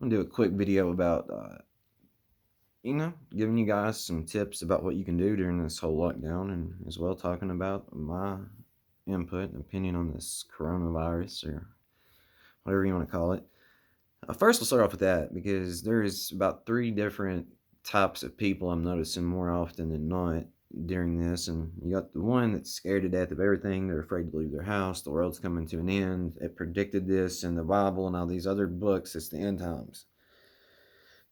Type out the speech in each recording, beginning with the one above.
I'm gonna do a quick video about, giving you guys some tips about what you can do during this whole lockdown, and as well talking about my input and opinion on this coronavirus or whatever you want to call it. First, we'll start off with that because there is about three different types of people I'm noticing more often than not during this. And you got the one that's scared to death of everything. They're afraid to leave their house. The world's coming to an end. It predicted this in the Bible and all these other books. It's the end times.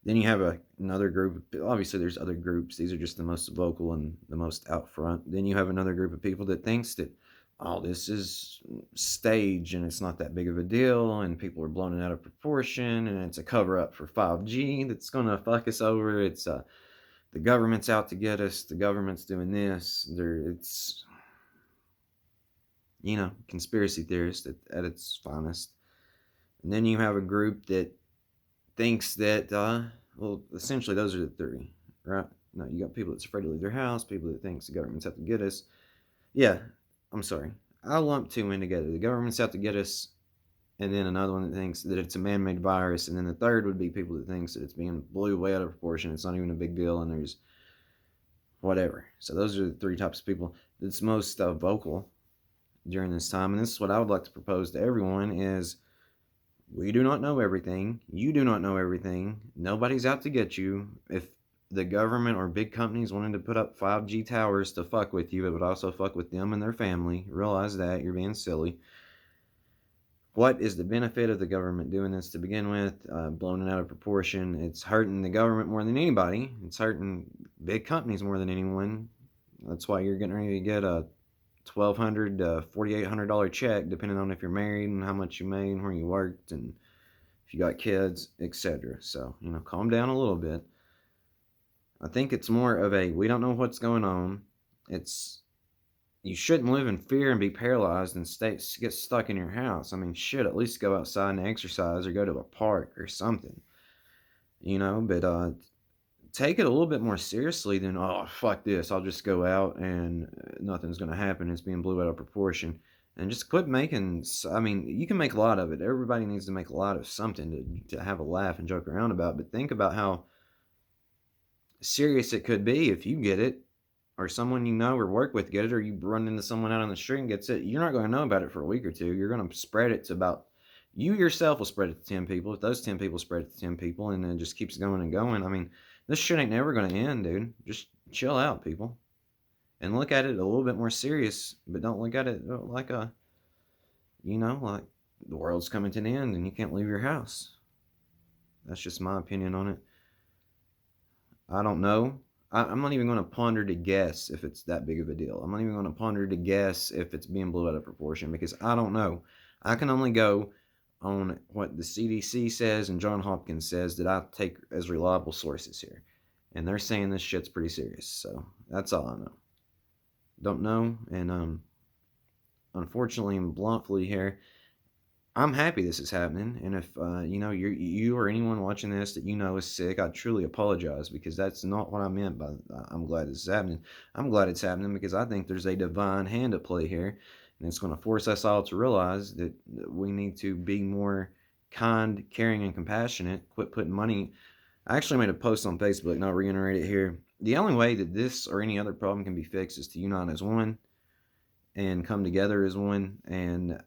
Then you have another group. Obviously, there's other groups. These are just the most vocal and the most out front. Then you have another group of people that thinks that all this is stage and it's not that big of a deal, and people are blowing it out of proportion, and it's a cover up for 5G that's gonna fuck us over. It's the government's out to get us. The government's doing this. It's conspiracy theorist at its finest. And then you have a group that thinks that, well, essentially those are the three, right? No, you got people that's afraid to leave their house, people that thinks the government's out to get us. Yeah, I'm sorry. I'll lump two in together. The government's out to get us, and then another one that thinks that it's a man-made virus, and then the third would be people that thinks that it's being blew way out of proportion, it's not even a big deal, and there's whatever. So those are the three types of people that's most vocal during this time, and this is what I would like to propose to everyone is, we do not know everything. You do not know everything. Nobody's out to get you. If the government or big companies wanted to put up 5G towers to fuck with you, it would also fuck with them and their family. Realize that. You're being silly. What is the benefit of the government doing this to begin with? Blowing it out of proportion. It's hurting the government more than anybody. It's hurting big companies more than anyone. That's why you're getting ready to get a $1,200 to $4,800 check, depending on if you're married and how much you made and where you worked and if you got kids, etc. So, calm down a little bit. I think it's more of a, we don't know what's going on. You shouldn't live in fear and be paralyzed and get stuck in your house. I mean, shit, at least go outside and exercise or go to a park or something, but take it a little bit more seriously than, oh, fuck this, I'll just go out and nothing's going to happen. It's being blew out of proportion. And just quit making, you can make a lot of it. Everybody needs to make a lot of something to have a laugh and joke around about. But think about how serious it could be if you get it, or someone you know or work with get it, or you run into someone out on the street and gets it. You're not going to know about it for a week or two. You're going to spread it to about, you yourself will spread it to 10 people. If those 10 people spread it to 10 people, and then it just keeps going and going. This shit ain't never going to end, dude. Just chill out, people. And look at it a little bit more serious, but don't look at it like like the world's coming to an end and you can't leave your house. That's just my opinion on it. I don't know. I'm not even going to ponder to guess if it's that big of a deal. I'm not even going to ponder to guess if it's being blown out of proportion because I don't know. I can only go on what the CDC says and John Hopkins says that I take as reliable sources here. And they're saying this shit's pretty serious. So that's all I know. Don't know. And unfortunately and bluntly here, I'm happy this is happening. And if, you or anyone watching this that is sick, I truly apologize because that's not what I meant by I'm glad this is happening. I'm glad it's happening because I think there's a divine hand at play here. And it's going to force us all to realize that we need to be more kind, caring, and compassionate. Quit putting money. I actually made a post on Facebook, and I'll reiterate it here. The only way that this or any other problem can be fixed is to unite as one and come together as one and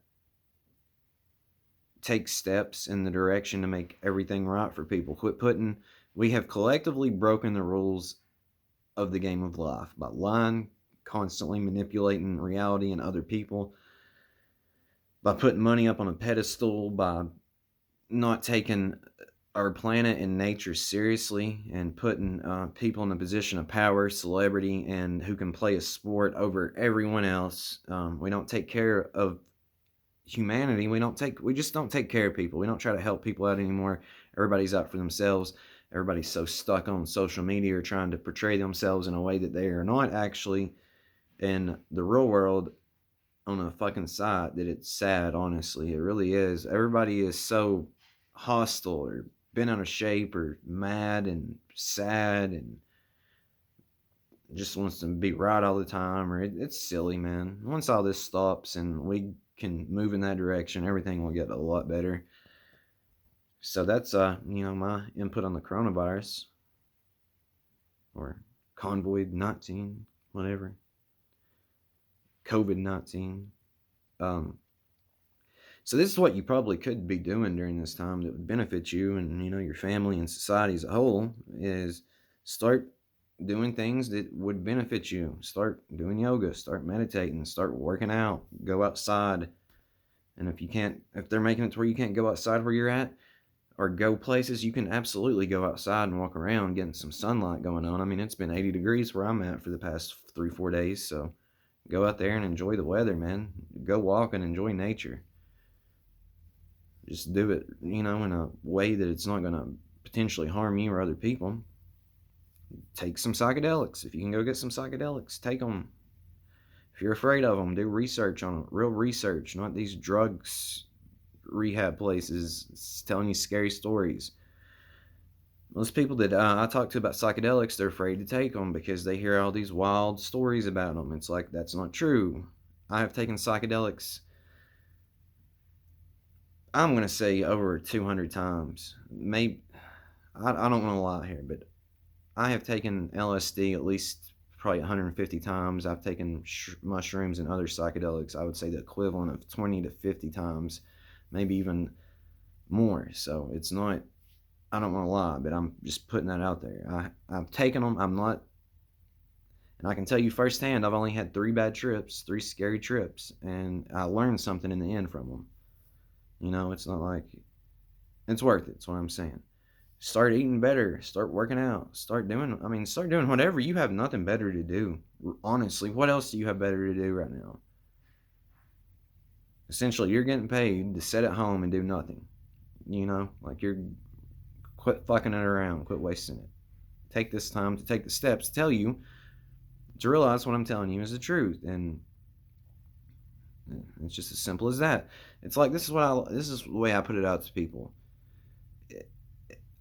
take steps in the direction to make everything right for people. We have collectively broken the rules of the game of life by lying, constantly manipulating reality and other people, by putting money up on a pedestal, by not taking our planet and nature seriously, and putting people in a position of power, celebrity, and who can play a sport over everyone else. We don't take care of humanity. We just don't take care of people. We don't try to help people out anymore. Everybody's out for themselves. Everybody's so stuck on social media or trying to portray themselves in a way that they are not actually in the real world on a fucking site that it's sad, honestly. It really is. Everybody is so hostile or bent out of shape or mad and sad and just wants to be right all the time, or it's silly, man. Once all this stops and we can move in that direction, everything will get a lot better. So that's my input on the coronavirus, or convoy 19, whatever, COVID-19. Um, so this is what you probably could be doing during this time that would benefit you and your family and society as a whole, is start doing things that would benefit you. Start doing yoga, start meditating, start working out, go outside. And if they're making it to where you can't go outside where you're at or go places, you can absolutely go outside and walk around, getting some sunlight going on. I mean, it's been 80 degrees where I'm at for the past 3-4 days, so go out there and enjoy the weather, man. Go walk and enjoy nature. Just do it, in a way that it's not going to potentially harm you or other people. Take some psychedelics. If you can go get some psychedelics, take them. If you're afraid of them, do research on it. Real research, not these drugs rehab places telling you scary stories. Most people that I talk to about psychedelics, they're afraid to take them because they hear all these wild stories about them. It's like, that's not true. I have taken psychedelics, I'm going to say over 200 times. Maybe, I don't want to lie here, but I have taken LSD at least probably 150 times. I've taken mushrooms and other psychedelics, I would say the equivalent of 20 to 50 times, maybe even more. So it's not, I don't want to lie, but I'm just putting that out there. I've taken them. I'm not, and I can tell you firsthand, I've only had 3 scary trips, and I learned something in the end from them. It's not like, it's worth it. That's what I'm saying. Start eating better. Start working out. Start doing whatever. You have nothing better to do. Honestly, what else do you have better to do right now? Essentially, you're getting paid to sit at home and do nothing. Like, quit fucking it around. Quit wasting it. Take this time to take the steps to tell you, to realize what I'm telling you is the truth. And it's just as simple as that. It's like, this is the way I put it out to people.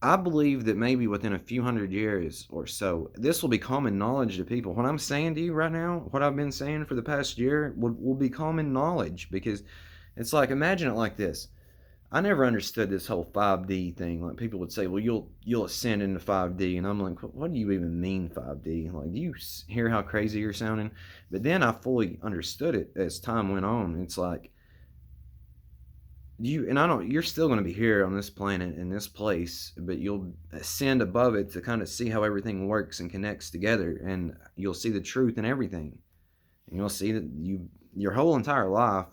I believe that maybe within a few hundred years or so, this will be common knowledge to people. What I'm saying to you right now, what I've been saying for the past year, will be common knowledge. Because it's like, imagine it like this. I never understood this whole 5D thing. Like, people would say, well, you'll ascend into 5D. And I'm like, what do you even mean 5D? Like, do you hear how crazy you're sounding? But then I fully understood it as time went on. It's like, you're still going to be here on this planet in this place, but you'll ascend above it to kind of see how everything works and connects together, and you'll see the truth in everything. And you'll see that your whole entire life,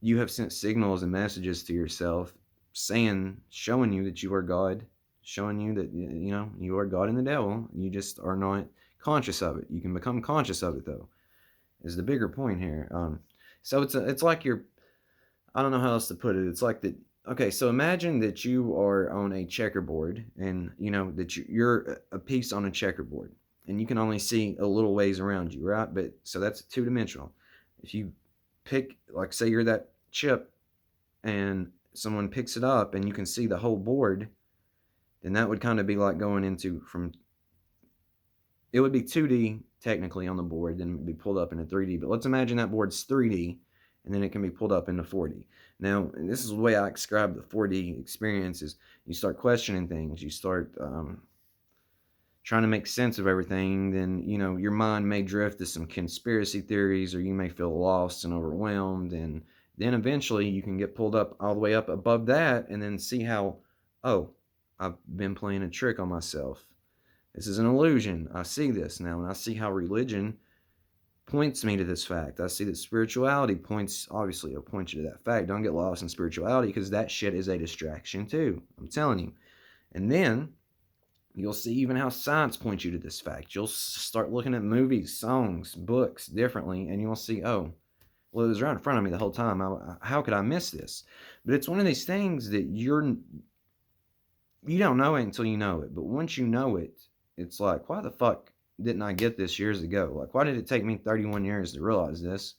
you have sent signals and messages to yourself showing you that you are God, showing you that you are God and the devil. You just are not conscious of it. You can become conscious of it, though, is the bigger point here. So it's like you're, I don't know how else to put it. It's like that. Okay, so imagine that you are on a checkerboard, and that you're a piece on a checkerboard, and you can only see a little ways around you, right? But so that's 2-dimensional. If you pick, like, say you're that chip, and someone picks it up, and you can see the whole board, then that would kind of be like going into it would be 2D technically on the board, then it would be pulled up into 3D. But let's imagine that board's 3D, and then it can be pulled up into 4D. Now, this is the way I describe the 4D experience: is you start questioning things, you start trying to make sense of everything. Then your mind may drift to some conspiracy theories, or you may feel lost and overwhelmed, and then eventually you can get pulled up all the way up above that, and then see how, oh, I've been playing a trick on myself. This is an illusion. I see this now, and I see how religion points me to this fact. I see that spirituality obviously it'll point you to that fact. Don't get lost in spirituality, because that shit is a distraction too. I'm telling you. And then you'll see even how science points you to this fact. You'll start looking at movies, songs, books differently, and you'll see, oh, well, it was right in front of me the whole time. How could I miss this? But it's one of these things that you don't know it until you know it. But once you know it, it's like, why the fuck didn't I get this years ago? Like, why did it take me 31 years to realize this?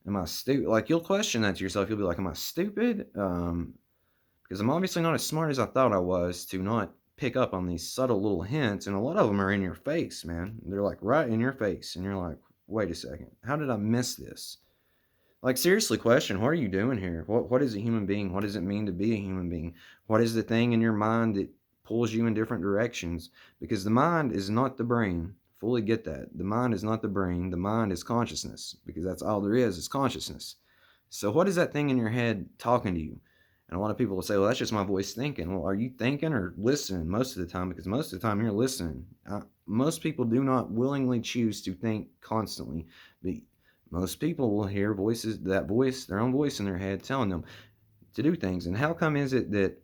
Am I stupid? Like, you'll question that to yourself. You'll be like, am I stupid? Because I'm obviously not as smart as I thought I was to not pick up on these subtle little hints. And a lot of them are in your face, man. They're like right in your face. And you're like, wait a second. How did I miss this? Like, seriously question, what are you doing here? What is a human being? What does it mean to be a human being? What is the thing in your mind that pulls you in different directions? Because the mind is not the brain. Fully get that. The mind is not the brain. The mind is consciousness, because that's all there is consciousness. So what is that thing in your head talking to you? And a lot of people will say, well, that's just my voice thinking. Well, are you thinking or listening most of the time? Because most of the time you're listening. Most people do not willingly choose to think constantly. But most people will hear voices, their own voice in their head telling them to do things. And how come is it that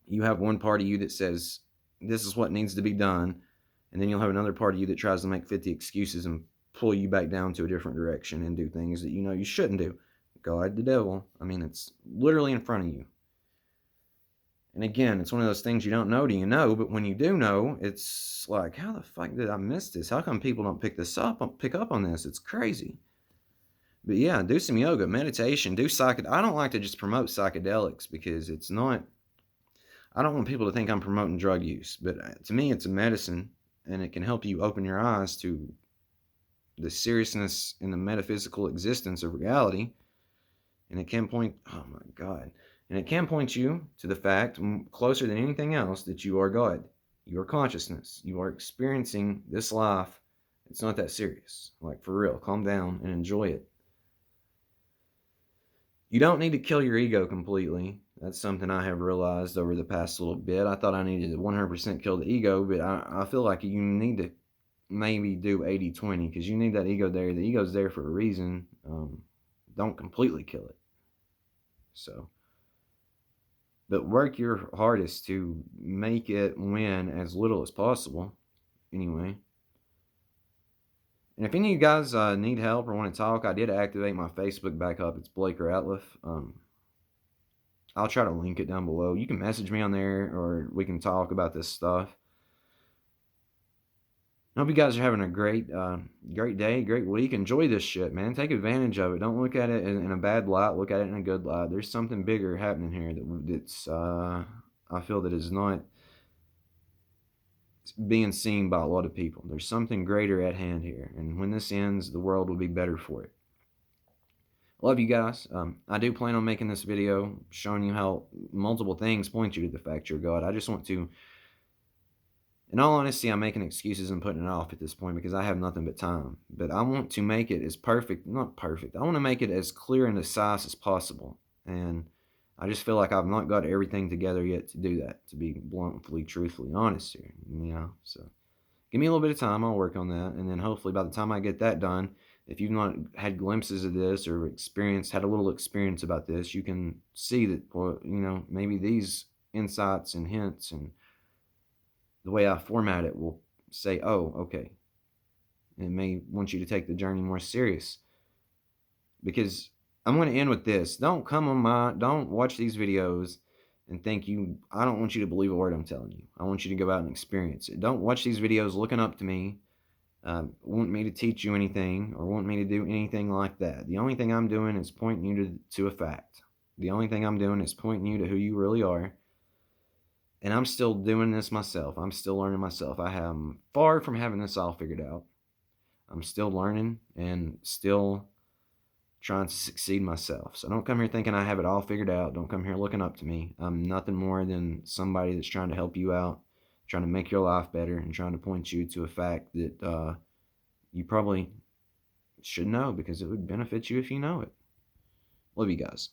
you have one part of you that says, this is what needs to be done, and then you'll have another part of you that tries to make 50 excuses and pull you back down to a different direction and do things that you know you shouldn't do? God, the devil. I mean, it's literally in front of you. And again, it's one of those things you don't know till you know, but when you do know, it's like, how the fuck did I miss this? How come people don't pick up on this? It's crazy. But yeah, do some yoga, meditation, do I don't like to just promote psychedelics, because it's not, I don't want people to think I'm promoting drug use, but to me, it's a medicine, and it can help you open your eyes to the seriousness and the metaphysical existence of reality. And it can point, oh my God, and it can point you to the fact, closer than anything else, that you are God. You are consciousness. You are experiencing this life. It's not that serious. Like, for real, calm down and enjoy it. You don't need to kill your ego completely. That's something I have realized over the past little bit. I thought I needed to 100% kill the ego, but I feel like you need to maybe do 80-20, because you need that ego there. The ego's there for a reason. Don't completely kill it. So, but work your hardest to make it win as little as possible. Anyway. And if any of you guys need help or want to talk, I did activate my Facebook back up. It's Blake Ratliff. I'll try to link it down below. You can message me on there, or we can talk about this stuff. I hope you guys are having a great day, great week. Enjoy this shit, man. Take advantage of it. Don't look at it in a bad light. Look at it in a good light. There's something bigger happening here that's I feel that is not being seen by a lot of people. There's something greater at hand here, and when this ends, the world will be better for it. Love you guys. I do plan on making this video showing you how multiple things point you to the fact you're God. I just want to, in all honesty, I'm making excuses and putting it off at this point because I have nothing but time. But I want to make it as perfect, not perfect. I want to make it as clear and concise as possible. And I just feel like I've not got everything together yet to do that, to be bluntly, truthfully honest here. You know, so give me a little bit of time. I'll work on that. And then hopefully by the time I get that done, if you've not had glimpses of this or had a little experience about this, you can see that, well, you know, maybe these insights and hints and the way I format it will say, oh, okay. It may want you to take the journey more serious. Because I'm going to end with this. Don't watch these videos and think I don't want you to believe a word I'm telling you. I want you to go out and experience it. Don't watch these videos looking up to me, want me to teach you anything, or want me to do anything like that. The only thing I'm doing is pointing you to a fact. The only thing I'm doing is pointing you to who you really are. And I'm still doing this myself. I'm still learning myself. I am far from having this all figured out. I'm still learning and still trying to succeed myself. So don't come here thinking I have it all figured out. Don't come here looking up to me. I'm nothing more than somebody that's trying to help you out, trying to make your life better, and trying to point you to a fact that you probably should know, because it would benefit you if you know it. Love you guys.